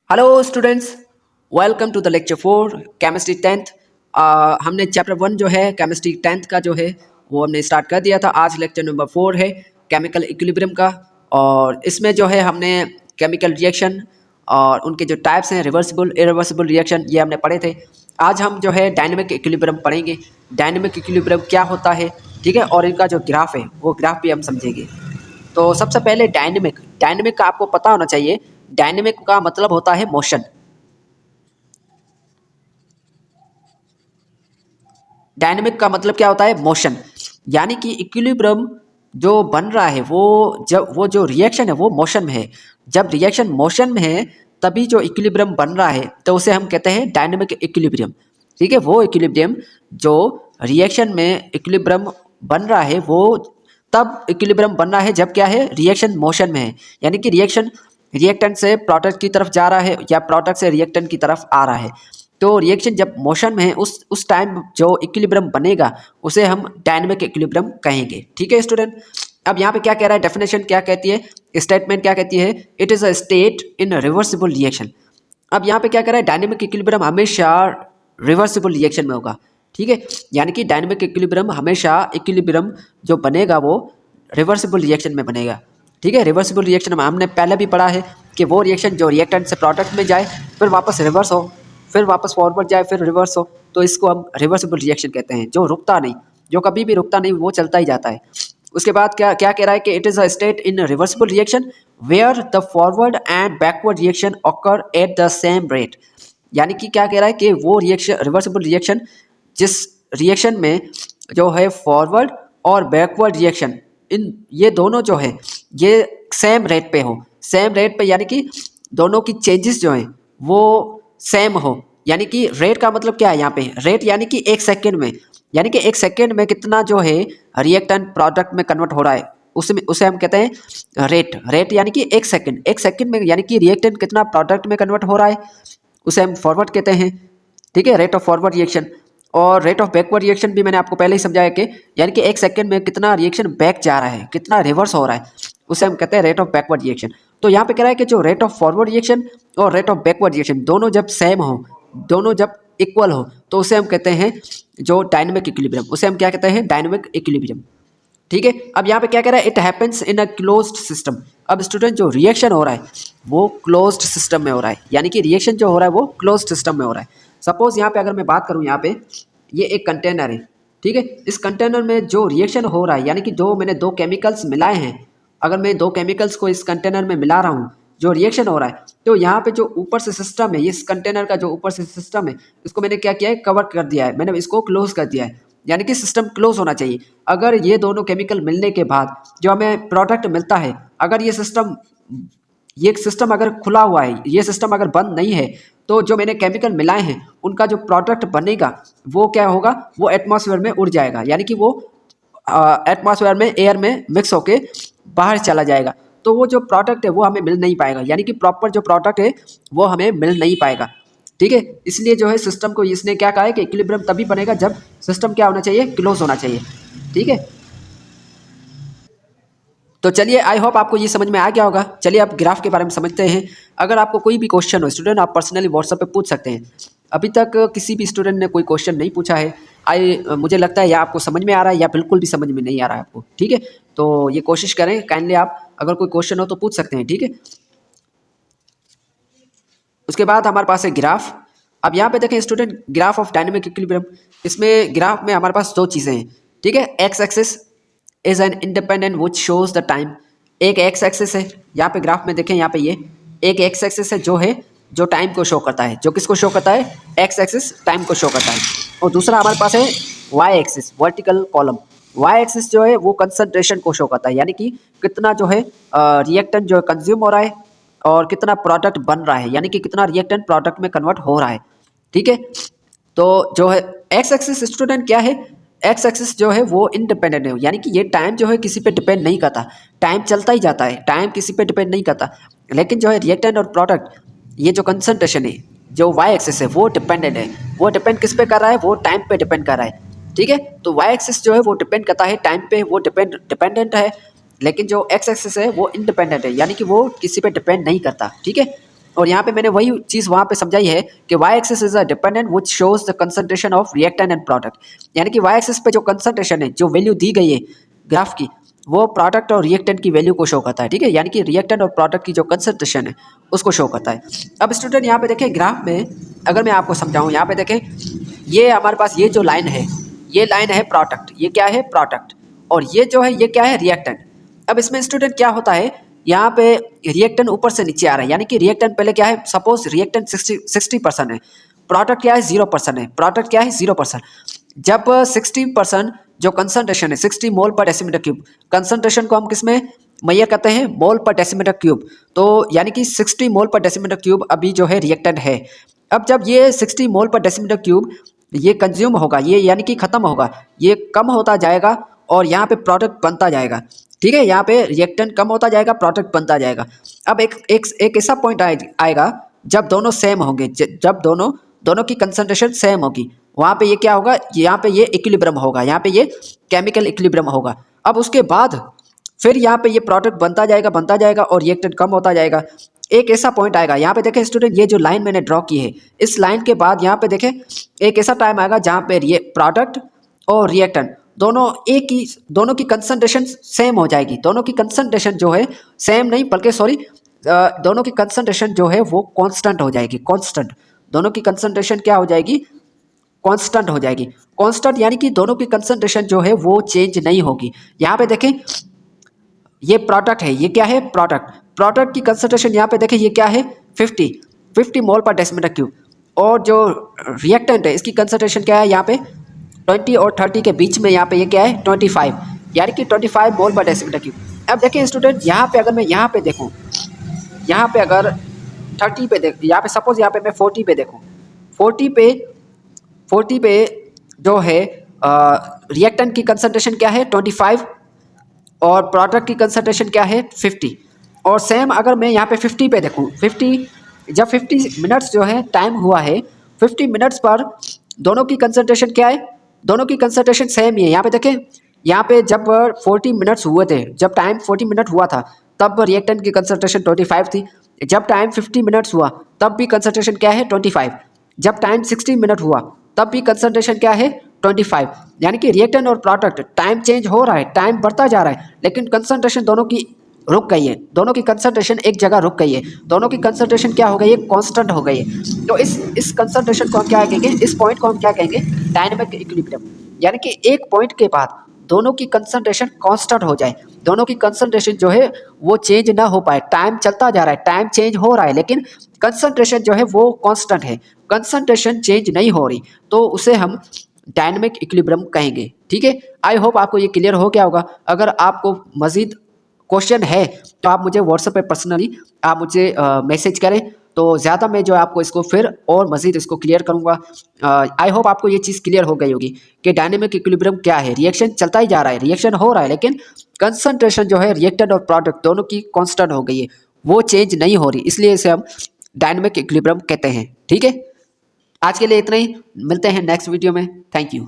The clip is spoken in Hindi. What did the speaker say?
Hello students, welcome to the lecture 4 chemistry tenth. हमने चैप्टर 1 जो है केमिस्ट्री टेंथ का जो है वो हमने स्टार्ट कर दिया था। आज लेक्चर नंबर 4 है केमिकल इक्विलिब्रियम का। और इसमें जो है हमने केमिकल रिएक्शन और उनके जो टाइप्स हैं, रिवर्सिबल इरिवर्सिबल रिएक्शन, ये हमने पढ़े थे। आज हम जो है डायनेमिक इक्विलिब्रियम पढ़ेंगे। डायनेमिक इक्विलिब्रियम क्या होता है, ठीक है, और इनका जो ग्राफ है वो ग्राफ भी हम समझेंगे। तो सबसे पहले डायनेमिक डायनेमिक का आपको पता होना चाहिए। डायनेमिक का मतलब होता है मोशन। डायनेमिक का मतलब क्या होता है? मोशन। यानी कि इक्विलिब्रियम जो बन रहा है वो जो रिएक्शन है वो मोशन में है। जब रिएक्शन मोशन में है तभी जो इक्विलिब्रियम बन रहा है तो उसे हम कहते हैं डायनेमिक इक्विलिब्रियम। ठीक है, वो इक्विलिब्रियम जो रिएक्शन में इक्विलिब्रियम बन रहा है वो तब इक्विलिब्रियम बन रहा है जब क्या है, रिएक्शन मोशन में है। यानी कि रिएक्शन रिएक्टेंट से प्रोडक्ट की तरफ जा रहा है या प्रोडक्ट से रिएक्टेंट की तरफ आ रहा है। तो रिएक्शन जब मोशन में है उस टाइम जो इक्विलिब्रियम बनेगा उसे हम डायनेमिक इक्विलिब्रियम कहेंगे। ठीक है स्टूडेंट, अब यहाँ पे क्या कह रहा है, डेफिनेशन क्या कहती है, स्टेटमेंट क्या कहती है? It is a state in reversible reaction. अब यहाँ पे क्या कह रहा है, डायनेमिक इक्विलिब्रियम हमेशा रिवर्सिबल रिएक्शन में होगा। ठीक है, यानी कि डायनेमिक इक्विलिब्रियम हमेशा इक्विलिब्रियम जो बनेगा वो रिवर्सिबल रिएक्शन में बनेगा। ठीक है, रिवर्सिबल रिएक्शन में हमने पहले भी पढ़ा है कि वो रिएक्शन जो रिएक्टेंट से प्रोडक्ट में जाए फिर वापस रिवर्स हो, फिर वापस फॉरवर्ड जाए फिर रिवर्स हो, तो इसको हम रिवर्सिबल रिएक्शन कहते हैं। जो रुकता नहीं, जो कभी भी रुकता नहीं, वो चलता ही जाता है। उसके बाद क्या क्या कह रहा है कि it is a state in reversible reaction where the forward and backward reaction occur at the same rate. यानी कि क्या कह रहा है कि वो रिएक्शन, रिवर्सिबल रिएक्शन, जिस रिएक्शन में जो है फॉरवर्ड और बैकवर्ड रिएक्शन, इन ये दोनों जो है ये सेम रेट पे हो। सेम रेट पे यानी कि दोनों की चेंजेस जो हैं वो सेम हो। यानी कि रेट का मतलब क्या है यहाँ पे, रेट यानी कि एक सेकेंड में, यानी कि एक सेकेंड में कितना जो है रिएक्टेंट प्रोडक्ट में कन्वर्ट हो रहा है उसे हम कहते हैं रेट। रेट यानी कि एक सेकेंड में यानी कि रिएक्टेंट कितना प्रोडक्ट में कन्वर्ट हो रहा है उसे हम फॉरवर्ड कहते हैं। ठीक है, रेट ऑफ फॉरवर्ड रिएक्शन। और रेट ऑफ बैकवर्ड रिएक्शन भी मैंने आपको पहले ही समझाया कि यानी कि एक सेकंड में कितना रिएक्शन बैक जा रहा है, कितना रिवर्स हो रहा है, उसे हम कहते हैं रेट ऑफ बैकवर्ड रिएक्शन। तो यहाँ पे कह रहा है कि जो रेट ऑफ फॉरवर्ड रिएक्शन और रेट ऑफ बैकवर्ड रिएक्शन दोनों जब सेम हो, दोनों जब इक्वल हो, तो उसे हम कहते हैं जो डायनेमिक इक्विलिब्रियम, उसे हम क्या कहते हैं, डायनेमिक इक्विलिब्रियम। ठीक है, अब यहाँ पे क्या कह रहा है, it happens in a closed system. अब स्टूडेंट जो रिएक्शन हो रहा है वो क्लोज्ड सिस्टम में हो रहा है, यानी कि रिएक्शन जो हो रहा है वो क्लोज्ड सिस्टम में हो रहा है। सपोज यहाँ पे अगर मैं बात करूँ, यहाँ पे ये एक कंटेनर है। ठीक है, इस कंटेनर में जो रिएक्शन हो रहा है, यानी कि जो मैंने दो केमिकल्स मिलाए हैं, अगर मैं दो केमिकल्स को इस कंटेनर में मिला रहा हूँ, जो रिएक्शन हो रहा है, तो यहाँ पे जो ऊपर से सिस्टम है, इस कंटेनर का जो ऊपर से सिस्टम है, इसको मैंने क्या किया है, कवर कर दिया है, मैंने इसको क्लोज कर दिया है। यानी कि सिस्टम क्लोज होना चाहिए। अगर ये दोनों केमिकल मिलने के बाद जो हमें प्रोडक्ट मिलता है, अगर ये सिस्टम अगर खुला हुआ है, ये सिस्टम अगर बंद नहीं है, तो जो मैंने केमिकल मिलाए हैं उनका जो प्रोडक्ट बनेगा वो क्या होगा, वो एटमॉस्फेयर में उड़ जाएगा। यानी कि वो एटमॉस्फेयर में, एयर में मिक्स होके बाहर चला जाएगा। तो वो जो प्रोडक्ट है वो हमें मिल नहीं पाएगा, यानी कि प्रॉपर जो प्रोडक्ट है वो हमें मिल नहीं पाएगा। ठीक है, इसलिए जो है सिस्टम को इसने क्या कहा है कि इक्विलिब्रियम तभी बनेगा जब सिस्टम क्या होना चाहिए, क्लोज होना चाहिए। ठीक है, तो चलिए, आई होप आपको ये समझ में आ गया होगा। चलिए अब ग्राफ के बारे में समझते हैं। अगर आपको कोई भी क्वेश्चन हो स्टूडेंट, आप पर्सनली व्हाट्सएप पे पूछ सकते हैं। अभी तक किसी भी स्टूडेंट ने कोई क्वेश्चन नहीं पूछा है। मुझे लगता है या आपको समझ में आ रहा है या बिल्कुल भी समझ में नहीं आ रहा है आपको। ठीक है, तो ये कोशिश करें काइंडली, आप अगर कोई क्वेश्चन हो तो पूछ सकते हैं। ठीक है, उसके बाद हमारे पास है ग्राफ। अब यहाँ पे देखें student, graph of dynamic equilibrium. इसमें ग्राफ में हमारे पास दो चीज़ें हैं। ठीक है, X axis is an independent which shows the time. एक एक्स एक्सिस है यहाँ पे, ग्राफ में देखें यहाँ पे ये एक एक्स एक्सिस है जो है जो टाइम को शो करता है। जो किसको शो करता है? एक्स एक्सिस टाइम को शो करता है। और दूसरा हमारे पास है Y axis, vertical column. Y axis जो है वो कंसंट्रेशन को शो करता है, यानी कि कितना जो है रिएक्टेंट जो है कंज्यूम हो रहा है और कितना प्रोडक्ट बन रहा है, यानी कि कितना रिएक्टेंट प्रोडक्ट में कन्वर्ट हो रहा है। ठीक है, तो जो है एक्स एक्सिस स्टूडेंट क्या है, एक्स एक्सिस जो है वो इंडिपेंडेंट है, यानी कि ये टाइम जो है किसी पे डिपेंड नहीं करता। टाइम चलता ही जाता है, टाइम किसी पे डिपेंड नहीं करता। लेकिन जो है रिएक्टेंट और प्रोडक्ट, ये जो कंसंट्रेशन है, जो वाई एक्सिस है वो डिपेंडेंट है। वो डिपेंड किस पे कर रहा है? वो टाइम पे डिपेंड कर रहा है। ठीक है, तो वाई एक्सिस जो है वो डिपेंड करता है टाइम पे, वो डिपेंडेंट है। लेकिन जो एक्स एक्सिस है वो इंडिपेंडेंट है, यानी कि वो किसी पे डिपेंड नहीं करता। ठीक है, और यहाँ पे मैंने वही चीज़ वहाँ पे समझाई है कि y axis is a dependent which shows the concentration of reactant and product, यानी कि y एक्सिस पे जो कंसंट्रेशन है, जो वैल्यू दी गई है ग्राफ की, वो प्रोडक्ट और रिएक्टेंट की वैल्यू को शो करता है, ठीक है, यानी कि रिएक्टेंट और प्रोडक्ट की जो कंसंट्रेशन है उसको शो करता है। अब स्टूडेंट यहाँ पे देखें ग्राफ में, अगर मैं आपको समझाऊँ, यहाँ पे देखें ये हमारे पास ये जो लाइन है, ये लाइन है प्रोडक्ट, ये क्या है प्रोडक्ट, और ये जो है ये क्या है रिएक्टेंट। अब इसमें स्टूडेंट क्या होता है, यहाँ पे रिएक्टेंट ऊपर से नीचे आ रहा है, यानी कि रिएक्टेंट पहले क्या है, सपोज रिएक्टेंट 60% है, प्रोडक्ट क्या है 0% है, प्रोडक्ट क्या है 0%। जब 60% जो कंसंट्रेशन है 60 मोल पर डेसीमीटर क्यूब, कंसंट्रेशन को हम किसमें मैयर करते हैं, मोल पर डेसीमीटर क्यूब, तो यानी कि 60 मोल पर डेसीमीटर क्यूब अभी जो है रिएक्टेंट है। अब जब ये 60 मोल पर डेसीमीटर क्यूब ये कंज्यूम होगा, ये यानी कि खत्म होगा, ये कम होता जाएगा और यहाँ पे प्रोडक्ट बनता जाएगा, ठीक है, यहाँ पे रिएक्टेंट कम होता जाएगा, प्रोडक्ट बनता जाएगा। अब एक ऐसा पॉइंट आएगा जब दोनों सेम होंगे, जब दोनों की कंसंट्रेशन सेम होगी, वहाँ पे ये क्या होगा, यहाँ पे ये इक्विलिब्रियम होगा, यहाँ पे ये केमिकल इक्विलिब्रियम होगा। अब उसके बाद फिर यहाँ पे ये प्रोडक्ट बनता जाएगा और रिएक्टेंट कम होता जाएगा। एक ऐसा पॉइंट आएगा, यहाँ पे देखें स्टूडेंट, ये जो लाइन मैंने ड्रॉ की है, इस लाइन के बाद यहाँ पे देखें एक ऐसा टाइम आएगा जहाँ पे प्रोडक्ट और रिएक्टेंट दोनों की कंसंट्रेशन सेम हो जाएगी, दोनों की कंसंट्रेशन जो है सेम नहीं बल्कि दोनों की कंसंट्रेशन जो है वो कांस्टेंट हो जाएगी, कांस्टेंट, दोनों की कंसंट्रेशन क्या हो जाएगी, कांस्टेंट हो जाएगी। कांस्टेंट यानी कि दोनों की कंसंट्रेशन जो है वो चेंज नहीं होगी। यहाँ पे देखें ये प्रोडक्ट है, ये क्या है प्रोडक्ट की कंसंट्रेशन यहाँ पे देखें ये क्या है 50 मोल पर डेसीमीटर क्यूब, और जो रिएक्टेंट है इसकी कंसंट्रेशन क्या है यहाँ पे 20 और 30 के बीच में, यहाँ पे ये क्या है 25, यानी कि 25 मोल पर डेसीमीटर क्यूब। अब देखिए स्टूडेंट यहाँ पे अगर मैं यहाँ पे देखूँ, यहाँ पे अगर 30 पे देख, यहाँ पे सपोज यहाँ पे मैं 40 पे देखूँ, 40 पे जो है रिएक्टेंट की कंसंट्रेशन क्या है 25 और प्रोडक्ट की कंसंट्रेशन क्या है 50, और सेम अगर मैं यहाँ पे 50 पे देखूँ, 50 जब 50 मिनट्स जो है टाइम हुआ है, 50 मिनट्स पर दोनों की कंसंट्रेशन क्या है, दोनों की कंसंट्रेशन सेम ही है। यहाँ पे देखें, यहाँ पे जब 40 मिनट्स हुए थे, जब टाइम 40 मिनट हुआ था तब रिएक्टेंट की कंसंट्रेशन 25 थी, जब टाइम 50 मिनट्स हुआ तब भी कंसंट्रेशन क्या है 25, जब टाइम 60 मिनट हुआ तब भी कंसंट्रेशन क्या है 25, यानी कि रिएक्टेंट और प्रोडक्ट टाइम चेंज हो रहा है, टाइम बढ़ता जा रहा है, लेकिन कंसंट्रेशन दोनों की रुक गई है, दोनों की कंसंट्रेशन एक जगह रुक गई है, दोनों की कंसंट्रेशन क्या हो गई है, कांस्टेंट हो गई है। तो इस कंसंट्रेशन को हम क्या कहेंगे, इस पॉइंट को हम क्या कहेंगे, डायनामिक इक्विलिब्रियम, यानी कि एक पॉइंट के बाद दोनों की कंसंट्रेशन कांस्टेंट हो जाए, दोनों की कंसंट्रेशन जो है वो चेंज ना हो पाए, टाइम चलता जा रहा है, टाइम चेंज हो रहा है लेकिन कंसंट्रेशन जो है वो कांस्टेंट है, कंसंट्रेशन चेंज नहीं हो रही, तो उसे हम डायनामिक इक्विलिब्रियम कहेंगे, ठीक है। आई होप आपको ये क्लियर हो गया होगा। अगर आपको मजीद क्वेश्चन है तो आप मुझे व्हाट्सएप पे पर्सनली आप मुझे मैसेज करें, तो ज़्यादा मैं जो है आपको इसको फिर और मज़ीद इसको क्लियर करूँगा। आई होप आपको ये चीज़ क्लियर हो गई होगी कि डायनेमिक इक्विलिब्रियम क्या है। रिएक्शन चलता ही जा रहा है, रिएक्शन हो रहा है, लेकिन कंसंट्रेशन जो है रिएक्टेंट और प्रोडक्ट दोनों की कांस्टेंट हो गई है, वो चेंज नहीं हो रही, इसलिए इसे हम डायनेमिक इक्विलिब्रियम कहते हैं। ठीक है, आज के लिए इतना ही, मिलते हैं नेक्स्ट वीडियो में। Thank you.